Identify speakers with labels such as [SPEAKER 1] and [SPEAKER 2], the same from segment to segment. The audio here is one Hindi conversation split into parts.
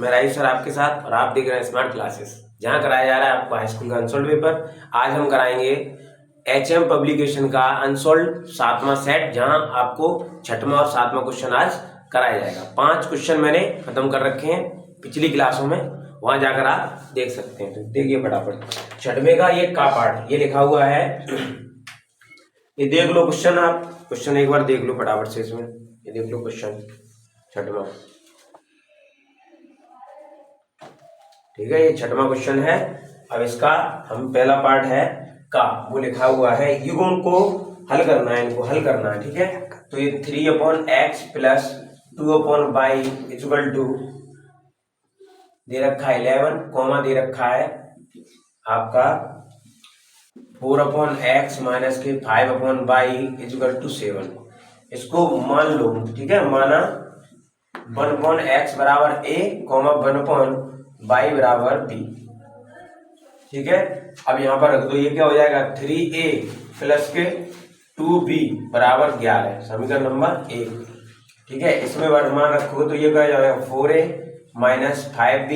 [SPEAKER 1] मैं राइस सर आपके साथ, और आप देख रहे हैं स्मार्ट क्लासेस, जहां कराया जा रहा है आपको हाई स्कूल का अनसोल्ड पेपर। आज हम कराएंगे एचएम पब्लिकेशन का अनसोल्ड 7वां सेट, जहां आपको 6वां और 7वां क्वेश्चन आज कराया जाएगा। 5 क्वेश्चन मैंने खत्म कर रखे हैं पिछली क्लासों में, वहां जाकर आप देख सकते हैं। तो देखिए फटाफट 6वें का ये का पार्ट ये लिखा हुआ है, ये देख लो क्वेश्चन। आप क्वेश्चन एक बार देख लो फटाफट से, इसमें ये देख लो क्वेश्चन 6वां। ठीक है, ये 6वां क्वेश्चन है। अब इसका हम पहला पार्ट है का, वो लिखा हुआ है, युग्म को हल करना है, इनको हल करना है। ठीक है, तो ये 3/x plus 2/y equal to दे रखा है 11, कॉमा दे रखा है आपका 4/x माइनस के 5/y इक्वल टू 7। इसको मान लो, ठीक है, माना 1/x बराबर a, कॉमा 1/y बराबर b। ठीक है, अब यहां पर रख दो, ये क्या हो जाएगा 3a प्लस के 2b बराबर 11, समीकरण नंबर 1। ठीक है, इसमें वर्तमान रखोगे तो ये क्या हो जाएगा 4a minus 5b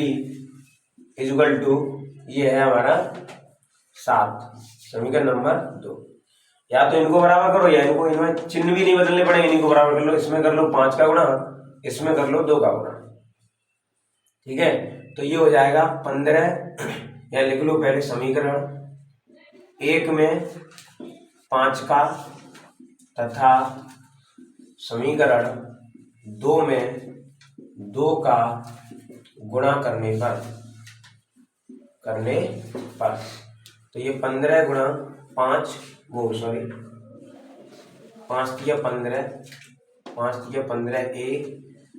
[SPEAKER 1] equal to ये है हमारा 7, समीकरण नंबर 2। या तो इनको बराबर करो या इनको, इनमें चिन्ह भी नहीं बदलने पड़ेंगे, इनको बराबर कर लो। इसमें कर लो 5 का गुणा, इसमें कर लो 2 का गुणा। ठीक है, तो ये हो जाएगा 15, या लिख लो पहले समीकरण 1 में 5 का तथा समीकरण 2 में 2 का गुणा करने पर तो ये 15 गुणा 5, वो सॉरी 5 तिया 15, 5 तिया 15 ए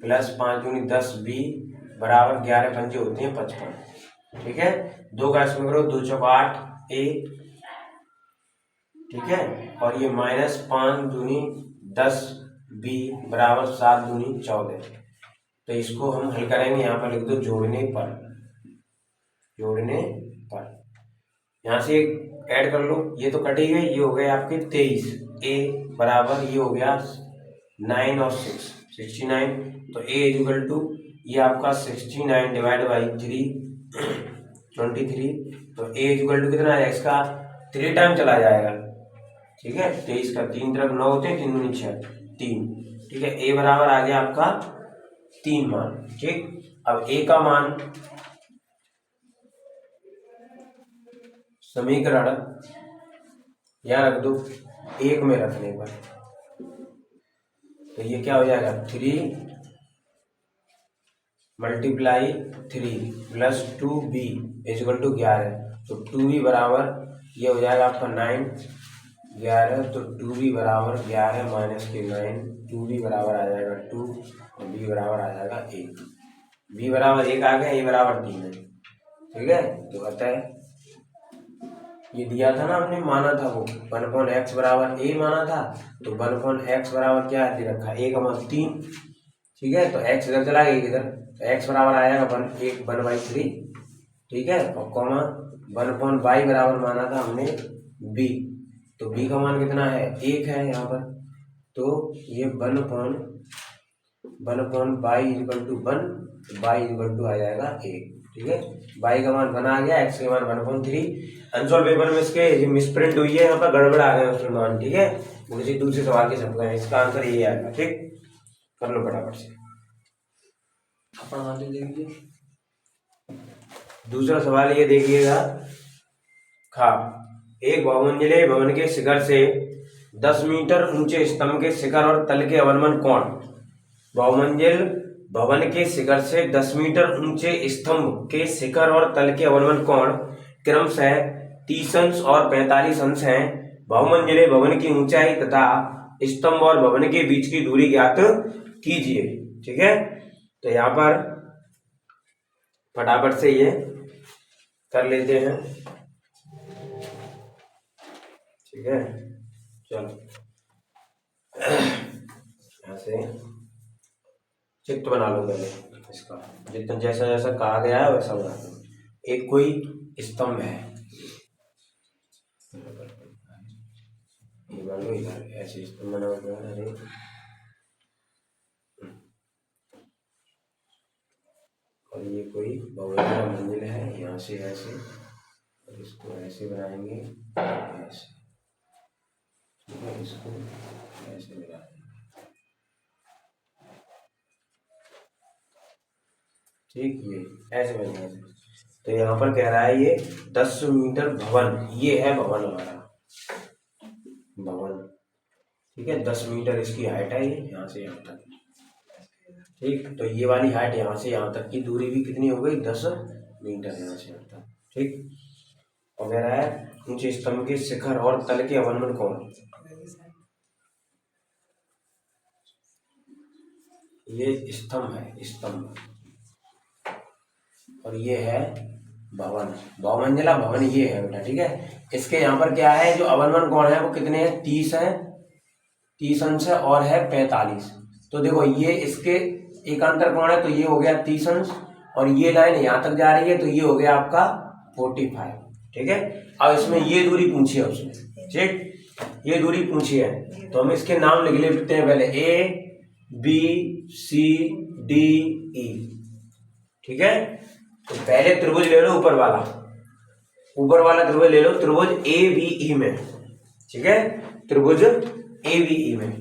[SPEAKER 1] प्लस 5 दूनी 10 बी बराबर 11 पंजे होते हैं 55। ठीक है, 2 का इसमें करो 2 चौक 8 ए, ठीक है, और ये माइनस 5 दूनी 10 बी बराबर 7 दूनी 14। तो इसको हम हल करेंगे, यहाँ पर लिख दो जोड़ने पर, यहाँ से ऐड कर लो, ये तो कट ही गए, ये हो गए आपके 23 ए बराबर ये हो गया 9 और 6 69। तो ए इक्वल टू ये आपका 69 डिवाइड बाई 3 23। तो ए इक्वल टू कितना है, इसका 3 टाइम चला जाएगा। ठीक है, 23 का 3 तरफ 9 होते हैं, 3 दूनी 6 3। ठीक है, ए बराबर आ गया आपका 3 मान। ठीक, अब ए का मान समीकरण यहाँ रख दो 1 में रखने पर, तो ये क्या हो जाएगा 3 multiply 3 plus 2b equal to 11। तो 2b बराबर ये हो जाएगा आपका 9 11, तो 2b बराबर 11 माइनस के 9, 2b बराबर आ जाएगा 2 और b बराबर आ जाएगा 1। b बराबर 1 आ गया, a बराबर 3 है। ठीक है, तो अतः ये दिया था ना हमने, माना था वो 1/x बराबर a माना था, तो 1/x बराबर क्या दे रखा 1/3। ठीक है, तो x इधर चला गया, इधर तो x बराबर आ जाएगा 1/3। ठीक है, और कॉमा 1/y बराबर माना था हमने b, तो b का मान कितना है 1 है यहाँ पर, तो ये 1/y equal to 1, y equal to आ जाएगा 1। ठीक है, y का मान 1 आ गया, x का मान 1/3। आंसर पेपर में इसके मिसप्रिंट हुई है, यहाँ पर गड़बड़ आ गया उसमें मान। ठीक है, वो किसी दूसरे सवाल के छप गए, इसका आंसर ये आएगा। ठीक, कर लो फटाफट से अपन देखिए। दूसरा सवाल ये देखिएगा, खा एक बहुमंजिले भवन के शिखर से 10 मीटर ऊंचे स्तंभ के शिखर और तल के अवनमन कोण। बहुमंजिल भवन के शिखर से 10 मीटर ऊंचे स्तंभ के शिखर और तल के अवनमन कोण क्रमशः 30 अंश और 45 अंश हैं। बहुमंजिले भवन की ऊंचाई तथा स्तंभ और भवन के बीच की दूरी ज्ञात कीजिए। ठीक है, तो यहाँ पर फटाफट से ये कर लेते हैं। ठीक है, चलो यहाँ से चित्र बना लो पहले इसका, जितना जैसा जैसा कहा गया है वैसा बना लो। एक कोई स्तंभ है, ये मान लो इधर ऐसे स्तंभ बना हुआ है, और ये कोई बहुमंजिला मंजिल है, यहाँ से ऐसे और इसको ऐसे बनाएंगे, ऐसे, ठीक है, इसको ऐसे बनाएंगे, ठीक, ये ऐसे बनेगा। तो यहाँ पर कह रहा है ये 10 मीटर भवन, ये है भवन हमारा भवन, ठीक है, 10 मीटर इसकी हाइट है, ये यहाँ से यहाँ तक, ठीक। तो ये वाली हाइट यहाँ से यहाँ तक की दूरी भी कितनी हो गई, 10 मीटर यहाँ से यहाँ तक, ठीक। और कह रहा है ऊंचे स्तंभ के शिखर और तल के अवलंबन कौन, ये स्तंभ है, स्तंभ, और ये है भवन, बहुमंजिला भवन ये है बेटा, ठीक है। इसके यहाँ पर क्या है, जो अवलंबन कोण है वो कितने हैं, 30 है, 30 अंश है, और है 45। तो देखो ये इसके एकांतर कोण है, तो ये हो गया 30 अंश, और ये लाइन यहाँ तक जा रही है, तो ये हो गया आपका 45, ठीक है। अब इसमें ये दूरी पूछी है उसने, ठीक, ये दूरी पूछी है, तो हम इसके नाम लिख लेते हैं पहले, A B C D E, ठीक है। तो पहले त्रिभुज ले लो, ऊपर वाला त्रिभुज ले लो, त्रिभुज ए बी ई में, ठीक है, त्रिभुज ए बी ई में,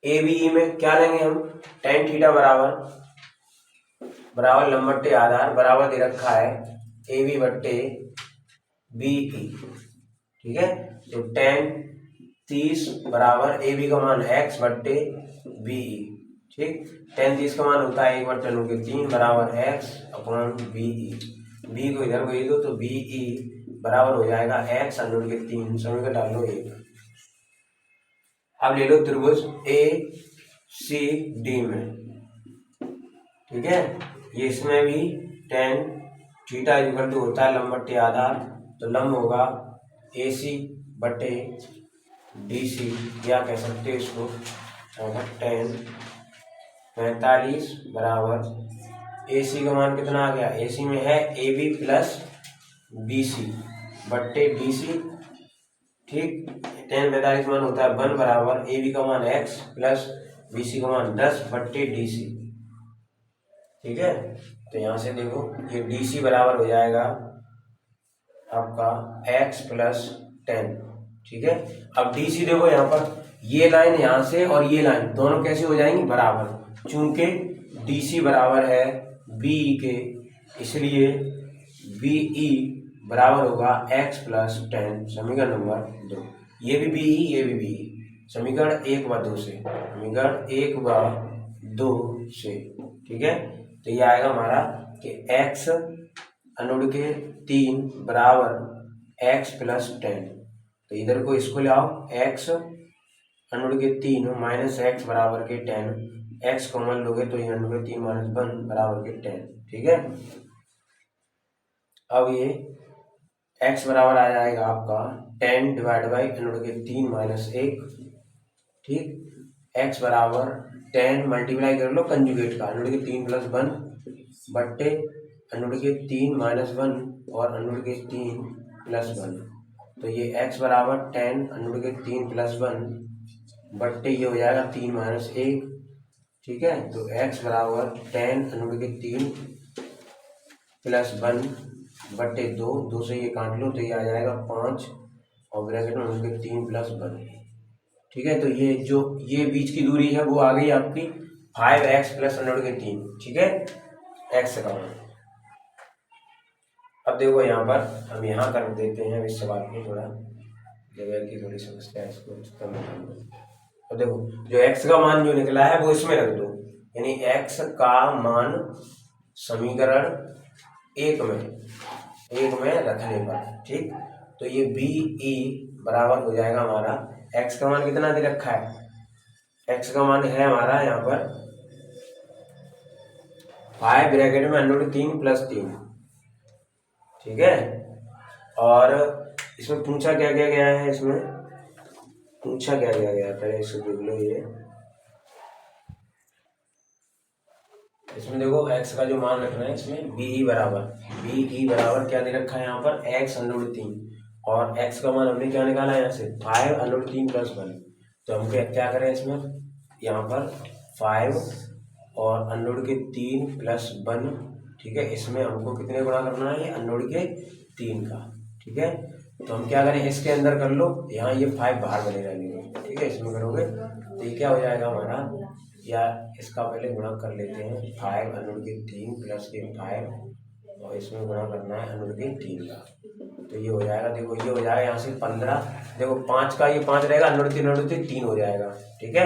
[SPEAKER 1] ए बी ई में क्या लेंगे हम, tan थीटा बराबर लंब बट्टे आधार बराबर दे रखा है ए बी बट्टे बी ई, ठीक है। तो tan 30 बराबर ए बी का मान x बट्टे बी ई, ठीक। tan 30 का मान होता है 1/3 बराबर x upon B E, B को इधर भेज दो तो बी ई बराबर हो जाएगा x√3, समीकरण डाल लो 1। अब ले लो त्रिभुज ए सी डी में, ठीक है, ये इसमें भी tan थीटा इक्वल टू होता है लंब बट्टे आधार, तो लंब होगा ए सी बट्टे डी सी, या कह सकते हो इसको tan 45 बराबर ए सी का मान कितना आ गया, ए सी में है A B plus B C बट्टे डी सी, ठीक। tan 45 मान होता है 1 बराबर ए बी का मान x प्लस बी सी का मान 10 बट्टे डी सी, ठीक है। तो यहाँ से देखो ये डी सी बराबर हो जाएगा आपका x प्लस 10, ठीक है। अब डी सी देखो यहाँ पर, ये लाइन यहाँ से और ये लाइन दोनों कैसे हो जाएंगी, बराबर, चूंकि डी सी बराबर है बी ई के, इसलिए बी ई बराबर होगा x प्लस 10, समीकरण नंबर 2। ये भी बी ई, ये भी बी ई, समीकरण 1 व 2 से, समीकरण 1 व 2 से, ठीक है। तो ये आएगा हमारा कि x अनुड़ के 3 बराबर x प्लस 10, तो इधर को इसको ले आओ, x अनुड़ के 3 माइनस x बराबर के 10, x कॉमन लोगे तो ये अनुड़ के 3 माइनस 1 बराबर के 10, ठीक है। अब ये x बराबर आ जाएगा आपका 10 डिवाइड बाई अनुड़ के 3 माइनस 1, ठीक। x बराबर 10 मल्टीप्लाई कर लो कंजुगेट का, अनुड़ के 3 प्लस 1 बट्टे अनुड़ के 3 माइनस 1 और अनुड़ के 3 प्लस 1, तो ये x बराबर 10 अनुड़ के 3 प्लस 1 बट्टे ये हो जाएगा 3 माइनस 1, ठीक है। तो x बराबर 10 अनुड़ के 3 प्लस 1 बट्टे 2 से ये काट लो तो ये आ जाएगा 5 और ब्रैकेट में अनुड़ के 3 प्लस 1, ठीक है। तो ये जो ये बीच की दूरी है वो आ गई आपकी 5x प्लस अनुड़ के 3, ठीक है, x का मान। अब देखो यहाँ पर हम यहाँ कर देते हैं इस सवाल में, थोड़ा जगह की थोड़ी समस्या है, इसको कम कर दो। तो देखो जो x का मान जो निकला है वो इसमें रख दो, यानी x का मान समीकरण 1 में रखने पर, ठीक। तो ये बी ई बराबर हो जाएगा हमारा, x का मान कितना दे रखा है, x का मान है हमारा यहाँ पर 5 ब्रैकेट में अनुड़ 3 प्लस 3, ठीक है। और इसमें पूछा क्या क्या गया है, इसमें पूछा क्या क्या गया, पहले इसको देख लो। ये इसमें देखो x का जो मान रखना है, इसमें बी ई बराबर क्या दे रखा है यहाँ पर, x अनुड़ 3, और x का मान हमने क्या निकाला है यहाँ से 5 अनुड़ 3 प्लस 1, तो हम क्या करें इसमें, यहाँ पर 5 और अंडर के 3 प्लस 1, ठीक है। इसमें हमको कितने गुणा करना है, ये अंडर के 3 का, ठीक है। तो हम क्या करें, इसके अंदर कर लो, यहाँ ये 5 बाहर बने रहेंगे, ठीक है। इसमें करोगे तो ये क्या हो जाएगा हमारा, या इसका पहले गुणा कर लेते हैं, 5 अंडर के 3 प्लस के 5 और इसमें गुणा करना है अंडर के 3 का, तो ये हो जाएगा, देखो ये हो जाएगा यहाँ से 15, देखो 5 का ये 5 रहेगा, अंडर 3 हो जाएगा, ठीक है।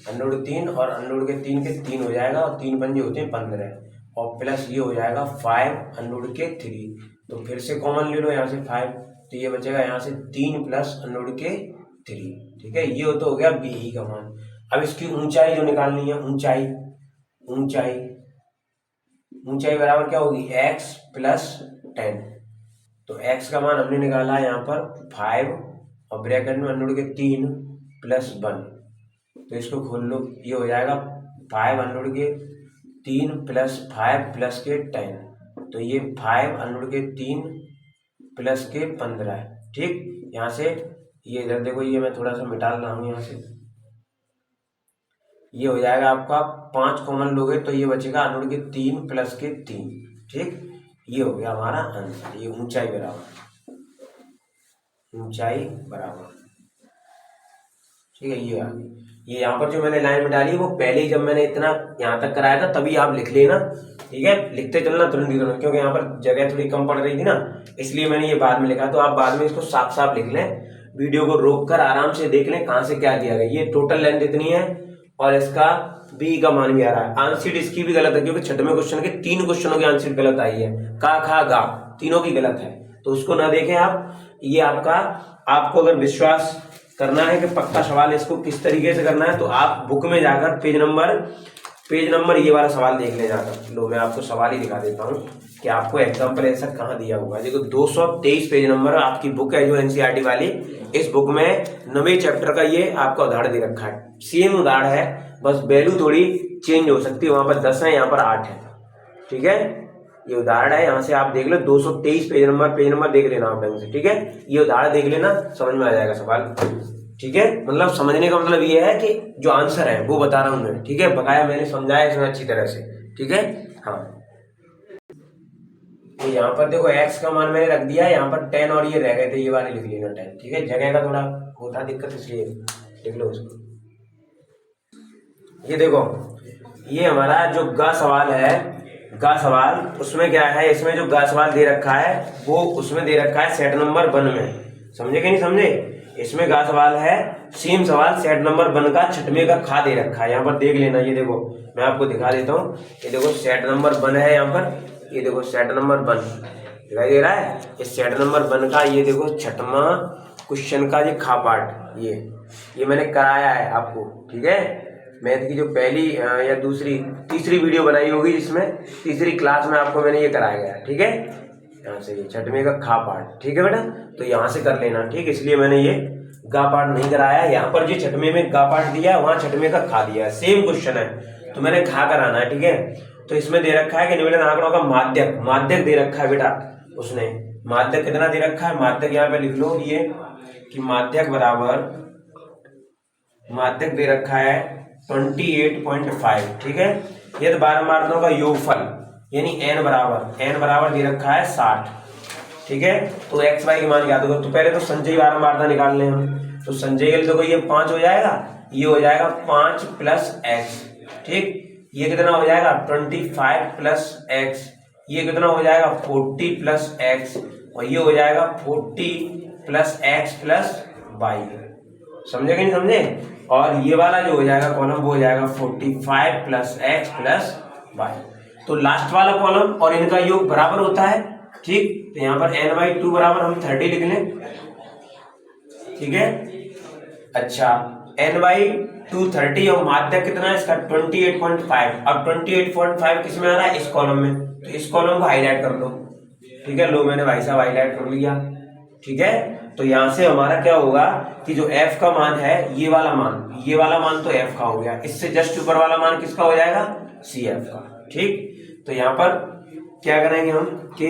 [SPEAKER 1] अंडर 3 और अंडर के 3 के 3 हो जाएगा और 3 पंजे होते हैं 15 और प्लस ये हो जाएगा 5 अंडर के 3, तो फिर से कॉमन ले लो यहाँ से 5, तो ये बचेगा यहाँ से 3 प्लस अंडर के 3, ठीक है। ये तो हो गया बी का मान। अब इसकी ऊंचाई जो निकालनी है, ऊंचाई ऊंचाई ऊंचाई बराबर क्या होगी, x प्लस 10, तो x का मान हमने निकाला है यहाँ पर 5 और ब्रैकेट में अंडर के 3 प्लस 1, तो इसको खोल लो, ये हो जाएगा 5 अंडर के 3 प्लस 5 प्लस के 10, तो ये 5 अंडर के 3 प्लस के 15, ठीक। यहाँ से ये इधर देखो, ये मैं थोड़ा सा मिटा रहा हूँ यहाँ से, ये हो जाएगा आपका 5 कॉमन लोगे तो ये बचेगा अंडर के 3 प्लस के 3, ठीक। ये हो गया हमारा आंसर, ये ऊंचाई बराबर, ठीक है। ये यहाँ पर जो मैंने लाइन में डाली वो पहले ही जब मैंने इतना यहाँ तक कराया था तभी आप लिख लेना, ठीक है। लिखते चलना, तुरंत नहीं करना, क्योंकि यहाँ पर जगह थोड़ी कम पड़ रही थी ना, इसलिए मैंने ये बाद में लिखा, तो आप बाद में इसको साफ साफ लिख लें, वीडियो को रोक कर आराम से देख लें कहाँ से क्या दिया गया। ये टोटल लेंथ इतनी है और इसका बी का मान भी आ रहा है। आंसर इसकी भी गलत है, क्योंकि 6वें क्वेश्चन के 3 क्वेश्चनों की आंसर गलत आई है, का खा गा तीनों की गलत है, तो उसको ना देखें आप। ये आपको अगर विश्वास करना है कि पक्का सवाल इसको किस तरीके से करना है, तो आप बुक में जाकर पेज नंबर ये वाला सवाल देख ले जाकर। लो मैं आपको सवाल ही दिखा देता हूँ कि आपको एग्जाम्पल ऐसा कहाँ दिया हुआ है। देखो 223 पेज नंबर आपकी बुक है जो एनसीईआरटी वाली, इस बुक में 9वें चैप्टर का ये आपका उदाहरण दे रखा है, सेम उदाहरण है, बस वैल्यू थोड़ी चेंज हो सकती है, वहां पर 10 है यहाँ पर 8 है, ठीक है। ये उदाहरण है, यहाँ से आप देख लो 223 पेज नंबर देख लेना आप ढंग से, ठीक है। ये उदाहरण देख लेना, समझ में आ जाएगा सवाल, ठीक है। मतलब समझने का मतलब ये है कि जो आंसर है वो बता रहा हूं मैं, ठीक है। बकाया मैंने समझाया इसमें अच्छी तरह से, ठीक है। हाँ, तो यहाँ पर देखो x का मान मैंने रख दिया, यहाँ पर 10 और ये रह गए थे, ये वाले लिख लेना 10, ठीक है। जगह का थोड़ा होता दिक्कत, इसलिए लिख लो उसको। ये देखो, ये हमारा जो गा सवाल है, उसमें क्या है, इसमें जो गा सवाल दे रखा है वो उसमें दे रखा है सेट नंबर 1 में, समझे कि नहीं समझे। इसमें गा सवाल है, सेम सवाल सेट नंबर 1 का 6वें का खा दे रखा है, यहाँ पर देख लेना। ये देखो मैं आपको दिखा देता हूँ, ये देखो सेट नंबर 1 है यहाँ पर, ये देखो सेट नंबर 1 दिखाई दे रहा है, इस सेट नंबर 1 का ये देखो 6वां क्वेश्चन का ये खा पार्ट, ये मैंने कराया है आपको, ठीक है। मैथ की जो पहली या तीसरी वीडियो बनाई होगी, जिसमें तीसरी क्लास में आपको मैंने ये कराया गया, ठीक है। यहाँ से ये 6वें का खा पार्ट, ठीक है बेटा, तो यहाँ से कर लेना, ठीक। इसलिए मैंने ये गा पार्ट नहीं कराया, यहाँ पर जो 6वें में गा पार्ट दिया है वहां 6वें का खा दिया है, सेम क्वेश्चन है, तो मैंने खा कराना है, ठीक है। तो इसमें दे रखा है कि निम्नलिखित आंकड़ों का माध्यक दे रखा है बेटा, उसने माध्यक कितना दे रखा है, माध्यक यहाँ पे लिख लो ये कि माध्यक बराबर, माध्यक दे रखा है 28.5, ठीक है। ये तो 12 मार्कों का योगफल यानी n बराबर दे रखा है 60, ठीक है। तो x y के मान याद होगा, तो पहले तो संचयी बारंबारता निकाल लें हम, तो संचयी के लिए देखो ये 5 हो जाएगा, ये हो जाएगा 5 प्लस x, ठीक। ये कितना हो जाएगा 25 प्लस x, ये कितना हो जाएगा 40 प्लस x, और ये हो जाएगा 40 प्लस x प्लस y, समझे कि नहीं समझे। और ये वाला जो हो जाएगा कॉलम वो हो जाएगा 45 प्लस x प्लस y, तो लास्ट वाला कॉलम और इनका योग बराबर होता है, ठीक। तो यहाँ पर n/2 बराबर हम 30 लिख लें, ठीक है। अच्छा, n/2 30 और माध्यक कितना है इसका 28.5, अब 28.5 किस में आ रहा है, इस कॉलम में, तो इस कॉलम को हाईलाइट कर लो, ठीक है। लो मैंने भाई साहब हाईलाइट कर लिया, ठीक है। तो यहाँ से हमारा क्या होगा कि जो f का मान है, ये वाला मान तो f का हो गया, इससे जस्ट ऊपर वाला मान किसका हो जाएगा, CF का, ठीक। तो यहाँ पर क्या करेंगे हम कि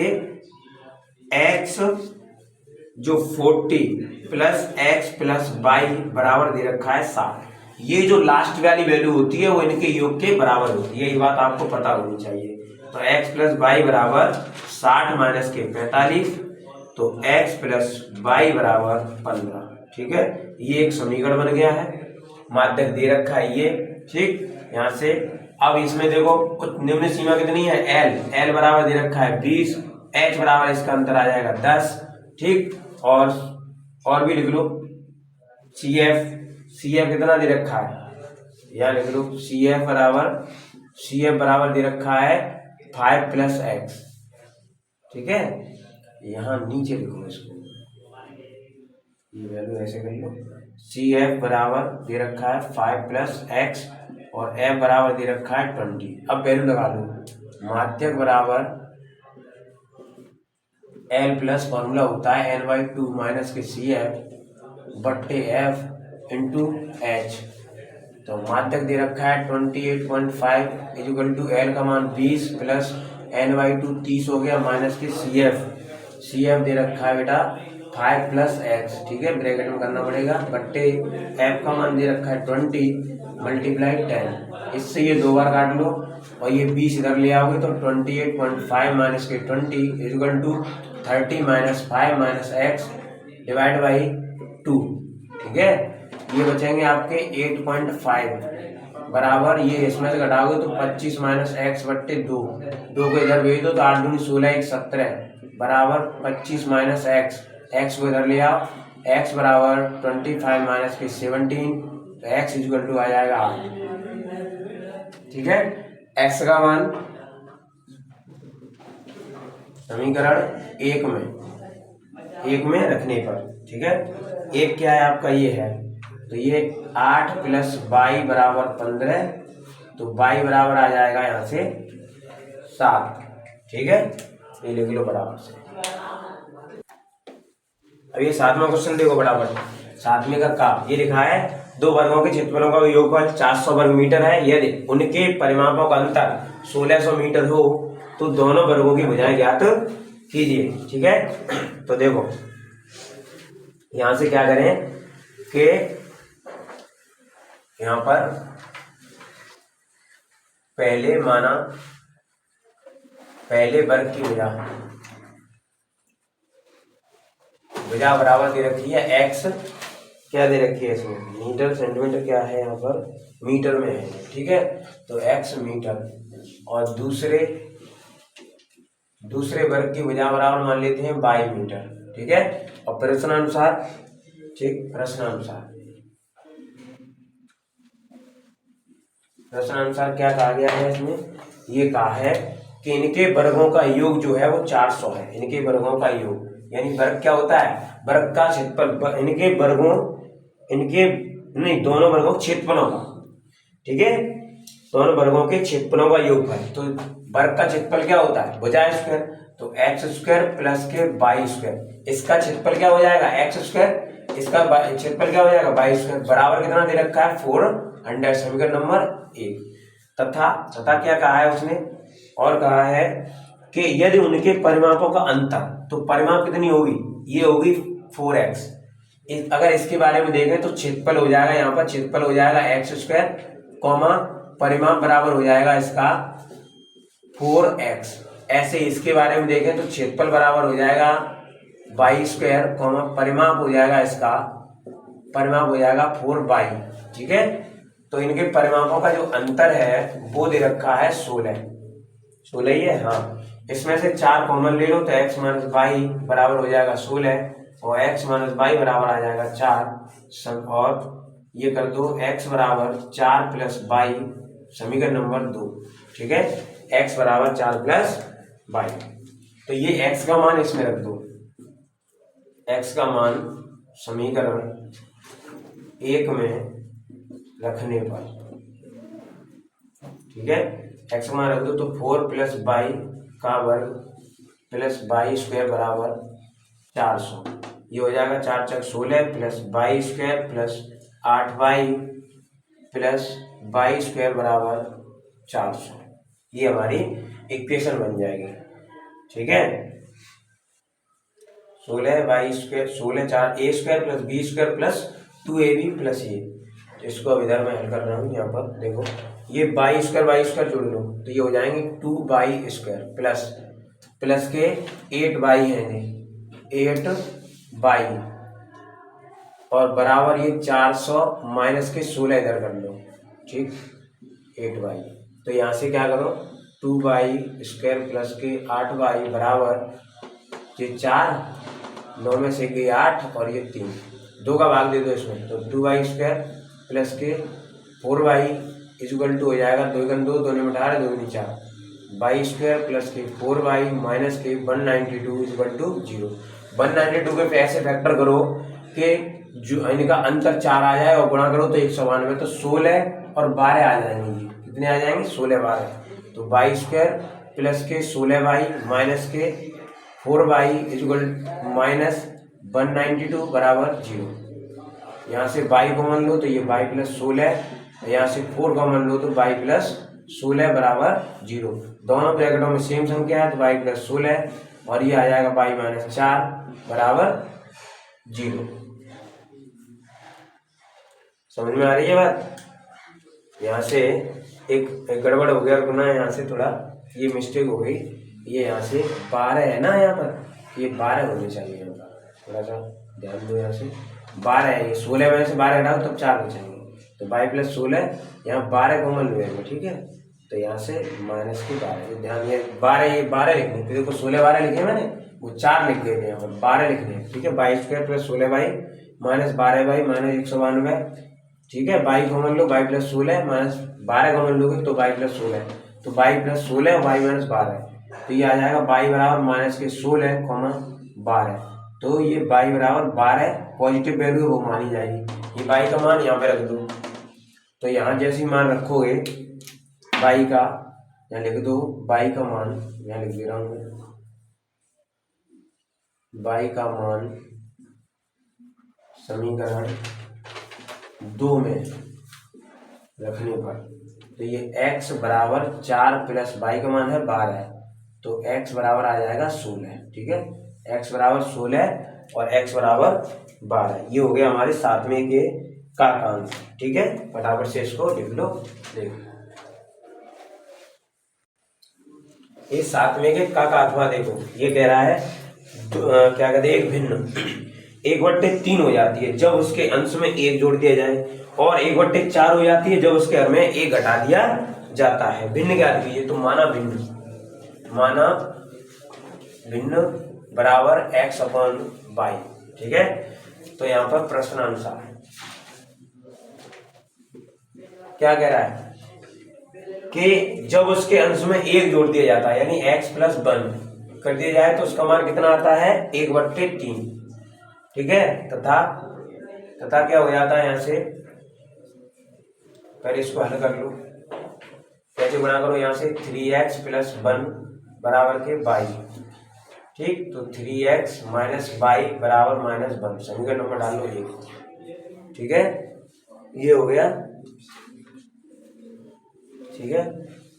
[SPEAKER 1] x जो 40 प्लस x प्लस y बराबर दे रखा है 60, ये जो लास्ट वाली वैल्यू होती है वो इनके योग के बराबर होती है, ये बात आपको पता होनी चाहिए। तो x प्लस वाई बराबर 60 माइनस के 45, तो x प्लस वाई बराबर 15। ठीक है, ये एक समीकरण बन गया है, माध्यक दे रखा है ये। ठीक, यहाँ से अब इसमें देखो कुछ निम्न सीमा कितनी है, l बराबर दे रखा है 20, h बराबर इसका अंतर आ जाएगा 10। ठीक, और भी लिख लो CF कितना दे रखा है, यहाँ लिख लो CF बराबर दे रखा है 5 प्लस एक्स। ठीक है, यहाँ नीचे लिखो इसको, ये वैल्यू ऐसे कर लो, CF बराबर दे रखा है 5 प्लस एक्स और F बराबर दे रखा है 20। अब वैल्यू लगा लो, माध्यक बराबर L प्लस फॉर्मूला होता है N/2 माइनस के CF बट्टे F इंटू H। तो माध्यक दे रखा है 28.5 इक्वल टू L का मान 20 प्लस N/2 30 हो गया माइनस के CF दे रखा है बेटा 5 प्लस एक्स। ठीक है, ब्रैकेट में करना पड़ेगा, बट्टे F का मान दे रखा है 20 मल्टीप्लाई 10। इससे ये दो बार काट लो और ये 20 इधर ले आओगे तो 28.5 माइनस के 20 equal to 30 minus 5 minus X divide by 2। ठीक है, ये बचेंगे आपके 8.5 बराबर, ये इसमें से घटाओगे तो 25 माइनस एक्स बट्टे 2 को इधर भेज दो तो 8 दूनी 16 1 17 बराबर 25 माइनस एक्स को इधर ले आओ, x बराबर 25 माइनस के 17, तो x इक्वल टू आ जाएगा 8। ठीक है, x का मान समीकरण एक में रखने पर, ठीक है, एक क्या है आपका ये है, तो ये 8 प्लस वाई बराबर 15, तो वाई बराबर आ जाएगा यहाँ से 7। ठीक है, ये लिख लो बराबर से। अब ये 7वां क्वेश्चन देखो बराबर, 7वें का ये लिखा है, दो वर्गों के क्षेत्रफलों का योगफल 400 वर्ग मीटर है, यदि उनके परिमापों का अंतर 1600 मीटर हो तो दोनों वर्गों की भुजाएं ज्ञात कीजिए। ठीक है, तो देखो यहां से क्या करें कि यहां पर पहले वर्ग की भुजा बराबर दे रखी है x, क्या दे रखी है इसमें, मीटर सेंटीमीटर क्या है यहाँ पर, मीटर में है। ठीक है, तो x मीटर और दूसरे वर्ग की भुजा बराबर मान लेते हैं y मीटर। ठीक है, और प्रश्नानुसार क्या कहा गया है इसमें, ये कहा है कि इनके वर्गों का योग जो है वो 400 है। इनके वर्गों का योग यानी वर्ग क्या होता है, वर्ग का क्षेत्रफल, दोनों वर्गों क्षेत्रफलों का। ठीक है, दोनों वर्गों के क्षेत्रफलों का योगफल, तो वर्ग का क्षेत्रफल क्या होता है, भुजा स्क्वायर, तो एक्स स्क्वायर प्लस के वाई स्क्वायर, इसका क्षेत्रफल क्या हो जाएगा एक्स स्क्वायर, इसका क्षेत्रफल क्या हो जाएगा वाई स्क्वायर, बराबर कितना दे रखा है 400। समीकरण नंबर 1। तथा क्या कहा है उसने, और कहा है कि यदि उनके परिमापों का अंतर, तो परिमाप कितनी होगी, ये होगी 4x। अगर इसके बारे में देखें तो क्षेत्रफल हो जाएगा, यहाँ पर क्षेत्रफल हो जाएगा एक्स स्क्वायर कॉमा परिमाप बराबर हो जाएगा इसका 4x। ऐसे इसके बारे में देखें तो क्षेत्रफल बराबर हो जाएगा वाई स्क्वायर कॉमा परिमाप हो जाएगा 4y। ठीक है, तो इनके परिमापों का जो अंतर है वो दे रखा है 16 ही है। हाँ, इसमें से 4 कॉमन ले लो तो x माइनस वाई बराबर हो जाएगा 16 और x माइनस वाई बराबर आ जाएगा 4 और ये कर दो x बराबर 4 प्लस वाई, समीकरण नंबर 2। ठीक है, x बराबर 4 प्लस वाई, तो ये x का मान इसमें रख दो, x का मान समीकरण 1 में रखने पर। ठीक है, x का मान रख दो तो 4 प्लस वाई का वर्ग प्लस वाई स्क्वायर बराबर 400, ये हो जाएगा 4 चक 16 plus Y square plus 8y plus Y square बराबर 400, ये हमारी इक्वेशन बन जाएगी। ठीक है, 16 Y square 16 4 a square plus b square plus 2ab plus a। इसको अब इधर मैं हल कर रहा हूँ। यहाँ पर देखो ये बाई स्क्वायर जोड़ लो तो ये हो जाएंगे 2 बाई स्क्वायर प्लस के 8 बाई है 8 बाई और बराबर ये 400 माइनस के 16 इधर कर लो। ठीक 8 बाई तो यहाँ से क्या करो 2 बाई स्क्वायर प्लस के 8 बाई बराबर ये 4 9 में से गई 8 और ये 3 2 का भाग दे दो इसमें तो 2 बाई स्क्वायर प्लस के 4 बाई इक्वल टू हो जाएगा 2 गुना 2 2 में 18 2 गुनी 4 बाई स्क्वायर प्लस के 4 बाई माइनस के 192 इक्वल टू 0। 192 के ऐसे फैक्टर करो कि जो इनका अंतर 4 आ जाए और गुणा करो तो 192 तो 16 और 12 आ जाएंगे। कितने आ जाएंगे 16 12 तो बाई स्क्वायर प्लस के 16 बाई माइनस के 4 बाई इक्वल माइनस 192 बराबर 0। यहाँ से बाई कॉमन लो तो ये बाई प्लस 16 यहाँ से 4 कॉमन लो तो बाई प्लस 16 बराबर 0। दोनों ब्रैकेटों में सेम संख्या है तो बाई प्लस 16 और ये आ जाएगा बाई माइनस 4 बराबर 0। समझ में आ रही है बात। यहाँ से एक गड़बड़ हो गया गुना यहाँ से थोड़ा ये मिस्टेक हो गई। ये यहाँ से 12 है ना यहाँ पर ये 12 होने चाहिए यहाँ पर थोड़ा सा ध्यान दो। यहाँ से 12 है ये 16 में से 12 हटाओ तब 4 बचेंगे तो बाई प्लस 16 यहाँ 12 कॉमन हुए ठीक है तो यहाँ से माइनस के 12 ध्यान ये 12 लिखने तो देखो 16 12 लिखे मैंने वो 4 लिख गए थे यहाँ पर 12 लिखने ठीक है by square plus 16 by minus 12 by minus 192 ठीक है by common low by plus 16 minus 12 common लोगे तो बाई प्लस 16 तो बाई प्लस 16 और बाई माइनस 12 तो ये आ जाएगा बाई बराबर माइनस के 16 12 तो ये बाई बराबर 12 पॉजिटिव वैल्यू वो मानी जाएगी। ये बाई का मान यहाँ पे रख दो तो यहाँ जैसी मान रखोगे बाई का यहाँ लिख दो बाई का मान यहाँ लिख दे रहा हूँ बाई का मान समीकरण 2 में रखने पर तो ये x बराबर 4 प्लस बाई का मान है 12 है तो x बराबर आ जाएगा 16 ठीक है x बराबर 16 और x बराबर 12 ये हो गया हमारे 7वें के का आंसर। ठीक है फटाफट से इसको लिख लो। देखो ये 7वें के का अथवा देखो ये कह रहा है क्या कहते हैं एक भिन्न 1/3 हो जाती है जब उसके अंश में 1 जोड़ दिया जाए और 1/4 हो जाती है जब उसके हर में 1 घटा दिया जाता है। भिन्न क्या कीजिए तो माना भिन्न बराबर x/y। ठीक है तो यहाँ पर प्रश्न अनुसार क्या कह रहा है कि जब उसके अंश में 1 जोड़ दिया जाता है यानी x + 1 कर दिया जाए तो उसका मान कितना आता है 1/3। ठीक है तथा क्या हो जाता है यहाँ से पहले इसको हल कर लो कैसे गुणा करो यहाँ से 3x + 1 बराबर के y। ठीक तो 3x - y बराबर -1 समीकरण नंबर डाल लो 1। ठीक है ये हो गया। ठीक है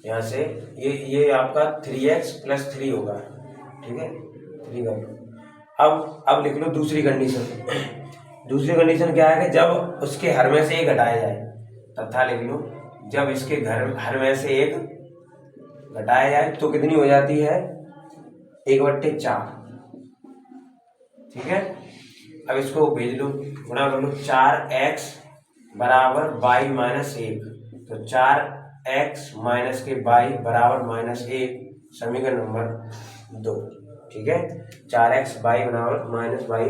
[SPEAKER 1] यहाँ से ये आपका 3x + 3 होगा। ठीक है 3 कर लो। अब लिख लो दूसरी कंडीशन। दूसरी कंडीशन क्या है कि जब उसके हर में से 1 घटाया जाए तथा लिख लो जब इसके हर में से 1 घटाया जाए तो कितनी हो जाती है 1/4। ठीक है अब इसको भेज लो गुणा कर लो 4x बराबर y - 1 तो 4x - के y बराबर -1 समीकरण नंबर 2। ठीक है 4x y बराबर -y।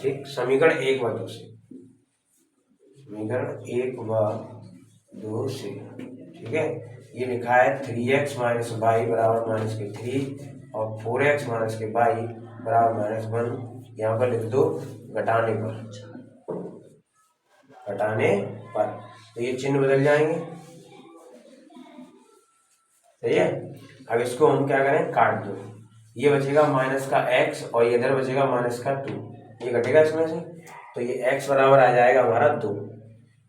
[SPEAKER 1] ठीक समीकरण 1 व 2 से समीकरण 1 व 2 से। ठीक है ये लिखा है 3x - y बराबर -3 और 4x - के y बराबर -1। यहाँ पर लिख दो घटाने पर तो ये चिन्ह बदल जाएंगे। सही है अब इसको हम क्या करें काट दो ये बचेगा -x और ये इधर बचेगा -2 ये घटेगा इसमें से तो ये x बराबर आ जाएगा हमारा 2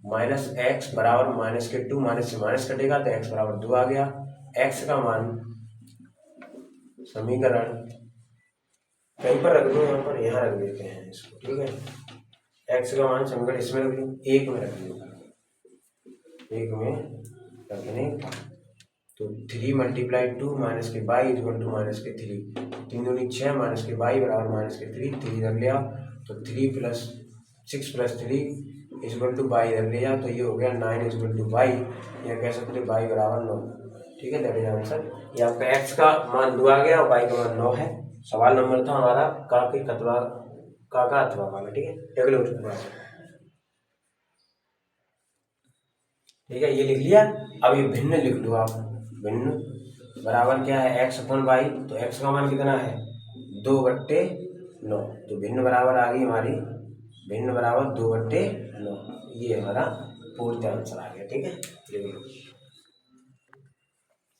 [SPEAKER 1] -x बराबर -2 माइनस से माइनस कटेगा तो x बराबर 2 आ गया। x का मान समीकरण कहीं पर रख दो यहाँ रख देते हैं इसको। ठीक है x का मान समीकरण इसमें रख लो 1 में रख लो एक में रखने का। तो 3 × 2 माइनस के बाई इक्वल टू माइनस के 3, 3 दूनी 6 माइनस के बाई बराबर माइनस के 3, 3 इधर ले आओ तो 3 + 6 + 3 इक्वल टू बाई इधर ले आओ तो ये हो गया 9 इक्वल टू बाई, या कह सकते हैं बाई बराबर 9। ठीक है, दैट इज आंसर। ये आपका एक्स का मान 2 आ गया और बाई का मान 9 है। सवाल नंबर था हमारा का के कतवा का अथवा वाला। ठीक है, अगले क्वेश्चन पर। ठीक है, ये लिख लिया। अब ये भिन्न लिख लो आप। भिन्न बराबर क्या है, x अपन वाई। तो x का मान कितना है 2/9। तो भिन्न बराबर आ गई हमारी, भिन्न बराबर 2/9। ये हमारा पूर्ण आंसर आ गया। ठीक है, लिख लो।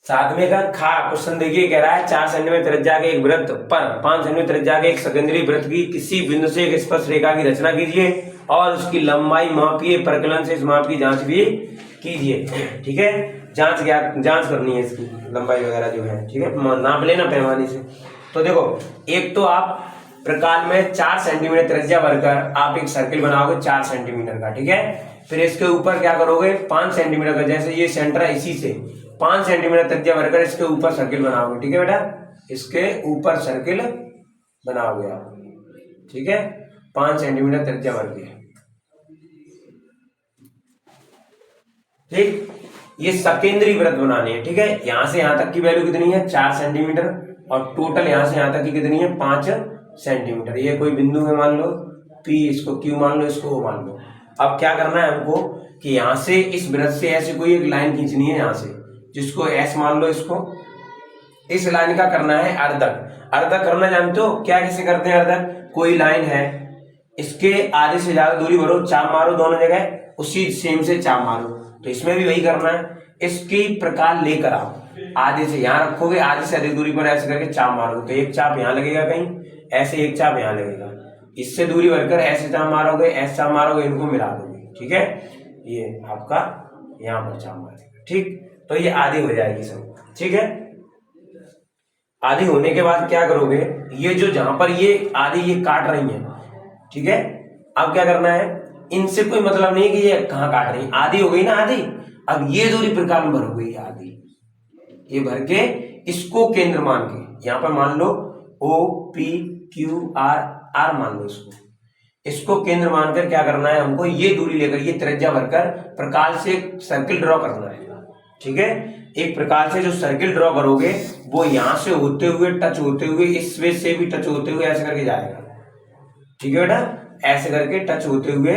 [SPEAKER 1] 7वें का खा क्वेश्चन देखिए, कह रहा है 4 सेंटीमीटर त्रिज्या के एक वृत्त पर 5 सेंटीमीटर त्रिज्या के एक सकेंद्रीय वृत्त की किसी बिंदु से एक स्पर्श रेखा की रचना कीजिए और उसकी लंबाई मापिए, प्रकलन से इस माप की जांच भी कीजिए। ठीक है, जांच करनी है इसकी लंबाई वगैरह जो है। ठीक है, नाप लेना पैमाने से। तो देखो, एक तो आप प्रकार में 4 सेंटीमीटर त्रिज्या भरकर आप एक सर्किल बनाओगे 4 सेंटीमीटर का। ठीक है, फिर इसके ऊपर क्या करोगे 5 सेंटीमीटर का, जैसे ये सेंटर है इसी से 5 सेंटीमीटर त्रिज्या भरकर इसके ऊपर सर्किल बनाओगे। ठीक है बेटा, इसके ऊपर सर्किल बनाओगे आप। ठीक है, 5 सेंटीमीटर त्रिज्या भर के। ठीक, ये सकेंद्रीय वृत्त बनाने हैं। ठीक है, यहां से यहां तक की वैल्यू कितनी है 4 सेंटीमीटर और टोटल यहां से यहां तक की कितनी है 5 सेंटीमीटर। ये कोई बिंदु है मान लो P, इसको Q मान लो, इसको O मान लो। अब क्या करना है हमको कि यहां से इस वृत्त से ऐसी कोई एक लाइन खींचनी है यहां से, जिसको S मान लो। इसको इस लाइन का करना है अर्धक। अर्धक करना जानते हो क्या, कैसे करते हैं अर्धक? कोई लाइन है, इसके आधे से ज्यादा दूरी भरो, चाप मारो दोनों जगह, उसी सेम से चाप मारो। तो इसमें भी वही करना है, इसकी प्रकार लेकर आओ, आधे से यहाँ रखोगे, आधे से अधिक दूरी पर ऐसे करके चाप मारोगे तो एक चाप यहाँ लगेगा कहीं, ऐसे एक चाप यहाँ लगेगा। इससे दूरी भरकर ऐसे चाप मारोगे, ऐसे चाप मारोगे, इनको मिला दोगे। ठीक है, ये आपका यहाँ पर चाप मारेगा। ठीक, तो ये आधी हो जाएगी सब। ठीक है, आधी होने के बाद क्या करोगे, ये जो जहां पर ये आधी ये काट रही है, ठीक है, अब क्या करना है, इनसे कोई मतलब नहीं कि ये कहाँ काट रही है, आधी हो गई ना आधी। अब ये दूरी प्रकार में भरोगे, ये आधी ये भर के इसको केंद्र मान के यहां पर मान लो O P Q R R मान लो, इसको केंद्र मानकर क्या करना है हमको, ये दूरी लेकर ये त्रिज्या भरकर प्रकार से सर्किल ड्रॉ करना है। ठीक है, एक प्रकार से जो सर्किल ड्रॉ करोगे वो यहां से होते हुए टच होते हुए इस वे से भी टच होते हुए ऐसे करके जाएगा। ठीक है बेटा, ऐसे करके टच होते हुए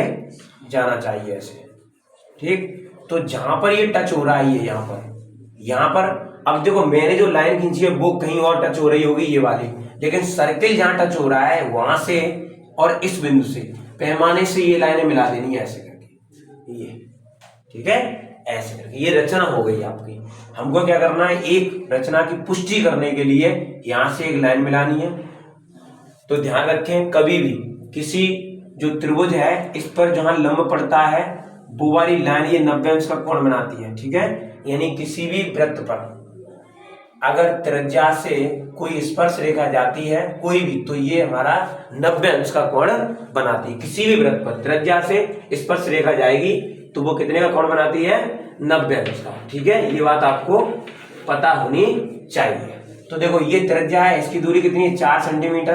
[SPEAKER 1] जाना चाहिए ऐसे। ठीक, तो जहां पर ये टच हो रहा है, ये यहां पर अब देखो मैंने जो लाइन खींची है वो कहीं और टच हो रही होगी ये वाली, लेकिन सर्किल जहां टच हो रहा है वहां से और इस बिंदु से पैमाने से ये लाइनें मिला देनी है ऐसे करके ये। ठीक है, ऐसे करके ये रचना हो गई आपकी। हमको क्या करना है, एक रचना की पुष्टि करने के लिए यहां से एक लाइन मिलानी है। तो ध्यान रखें, कभी भी किसी जो त्रिभुज है इस पर जहां लंब पड़ता है वो वाली लाइन ये 90 अंश का कोण बनाती है। ठीक है, यानी किसी भी वृत्त पर अगर त्रिज्या से कोई स्पर्श रेखा जाती है कोई भी, तो ये हमारा 90 अंश का कोण बनाती है। किसी भी वृत्त पर त्रिज्या से स्पर्श रेखा जाएगी तो वो कितने का कोण बनाती है, 90 अंश का। ठीक है, ये बात आपको पता होनी चाहिए। तो देखो ये त्रिज्या है, इसकी दूरी कितनी है 4 सेंटीमीटर।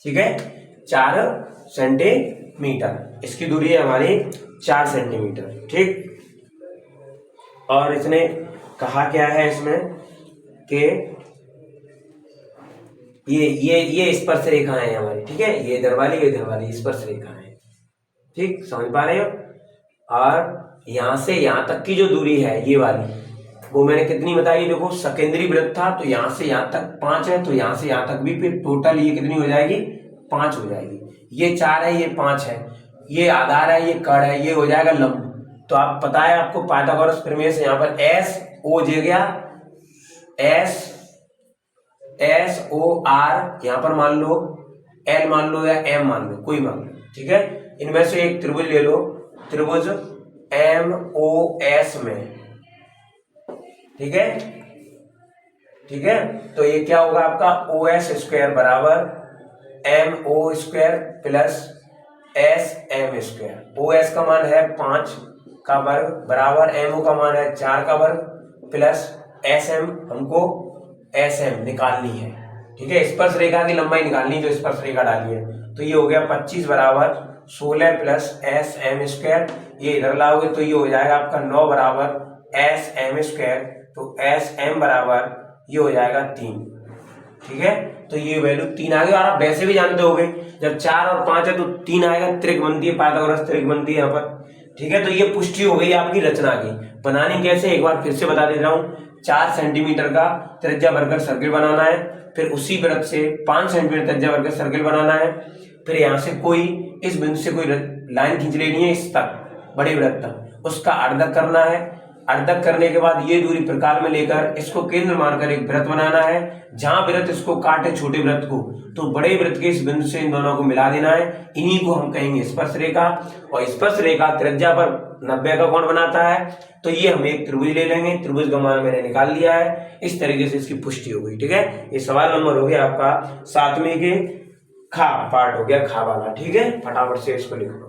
[SPEAKER 1] ठीक है, 4 सेंटीमीटर इसकी दूरी है हमारी 4 सेंटीमीटर। ठीक, और इसने कहा क्या है इसमें कि ये स्पर्श रेखाएं हैं हमारी। ठीक है, ये इधर वाली स्पर्श रेखाएं। ठीक, समझ पा रहे हो? और यहां से यहां तक की जो दूरी है ये वाली, वो मैंने कितनी बताई, देखो सकेंद्रीय वृत्त था तो यहां से यहां तक 5 है, तो यहां से यहां तक भी फिर टोटल ये कितनी हो जाएगी 5 हो जाएगी। ये 4 है, ये 5 है, ये आधार है, ये कड़ है, ये हो जाएगा लंब। तो आप पता है आपको पाइथागोरस प्रमेय से यहाँ पर S O जे गया, S O R यहाँ पर मान लो L मान लो या M मान लो, कोई मान लो। ठीक है, इनमें से एक त्रिभुज ले लो, त्रिभुज MOS में। ठीक है, ठीक है, तो ये क्या होगा आपका OS स्क्वायर बराबर MO square plus SM square. OS का मान है 5 का वर्ग बराबर MO का मान है 4 का वर्ग प्लस SM, हमको SM निकालनी है, ठीक है। स्पर्श रेखा की लंबाई निकालनी जो स्पर्श रेखा डाली है, तो ये हो गया 25 बराबर 16 प्लस SM स्क्वायर, ये इधर लाओगे तो ये हो जाएगा आपका 9 बराबर SM स्क्वायर, तो SM बराबर ये हो जाएगा 3, ठीक है। तो ये वैल्यू 3 आ गई। और आप वैसे भी जानते होगे जब 4 और 5 है तो 3 आएगा, त्रिक बनती है, पाइथागोरस त्रिक बनती है यहाँ पर, ठीक है। तो ये पुष्टि हो गई आपकी रचना की। बनानी कैसे एक बार फिर से बता दे रहा हूँ। 4 सेंटीमीटर का त्रिज्या वर्ग सर्किल बनाना है, फिर उसी वृत्त से 5 सेंटीमीटर त्रिज्या वर्ग सर्किल बनाना है, फिर यहाँ से कोई इस बिंदु से कोई लाइन खींच लेनी है इस तक, बड़े वृत्त तक, उसका अर्धक करना है। अर्धक करने के बाद ये दूरी प्रकाल में लेकर इसको केंद्र मानकर एक वृत्त बनाना है, जहां वृत्त इसको काटे छोटे वृत्त को, तो बड़े वृत्त के इस बिंदु से इन दोनों को मिला देना है। इन्हीं को हम कहेंगे स्पर्श रेखा। और स्पर्श रेखा त्रिज्या पर 90 का कोण बनाता है, तो ये हम एक त्रिभुज ले लेंगे। त्रिभुज का मान मैंने निकाल लिया है। इस तरीके से इसकी पुष्टि हो गई, ठीक है। ये सवाल नंबर हो गया आपका 7वें के खा पार्ट हो गया, खा वाला, ठीक है। फटाफट से इसको लिख लो।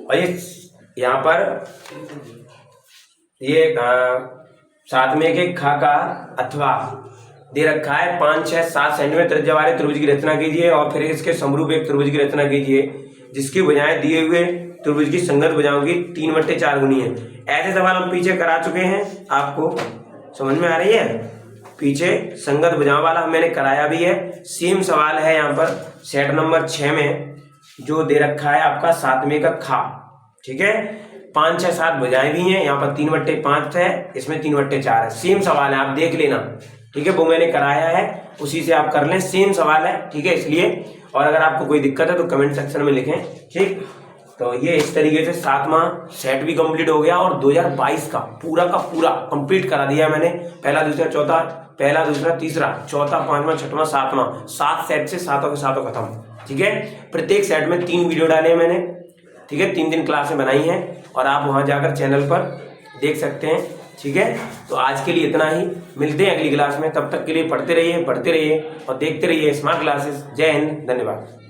[SPEAKER 1] और ये यहाँ पर ये 7वें के खा का अथवा दे रखा है 5, 6, 7 सेंटीमीटर त्रिज्या वाले त्रिभुज की रचना कीजिए और फिर इसके समरूप एक त्रिभुज की रचना कीजिए जिसकी भुजाएं दिए हुए त्रिभुज की संगत भुजाओं की 3/4 गुनी है। ऐसे सवाल हम पीछे करा चुके हैं, आपको समझ में आ रही है। पीछे संगत भुजाओं वाला मैंने कराया भी है। सेम सवाल है यहाँ पर सेट नंबर 6 में जो दे रखा है आपका 7वें का खा, ठीक है। 5, 6, 7 भुजाएं भी हैं, यहाँ पर 3/5 है, इसमें 3/4 है। सेम सवाल है, आप देख लेना, ठीक है। वो मैंने कराया है, उसी से आप कर लें, सेम सवाल है, ठीक है। इसलिए और अगर आपको कोई दिक्कत है तो कमेंट सेक्शन में लिखें, ठीक। तो ये इस तरीके से 7वां सेट भी कंप्लीट हो गया और 2022 का पूरा कंप्लीट करा दिया मैंने। पहला, दूसरा, चौथा, पहला, दूसरा, तीसरा, चौथा, 5वां, 6वां, 7वां, 7 सेट से 7 के 7 खत्म, ठीक है। प्रत्येक सेट में 3 वीडियो डाले हैं मैंने, ठीक है। 3 दिन क्लासें बनाई हैं और आप वहां जाकर चैनल पर देख सकते हैं, ठीक है। तो आज के लिए इतना ही, मिलते हैं अगली क्लास में। तब तक के लिए पढ़ते रहिए और देखते रहिए स्मार्ट क्लासेस। जय हिंद, धन्यवाद।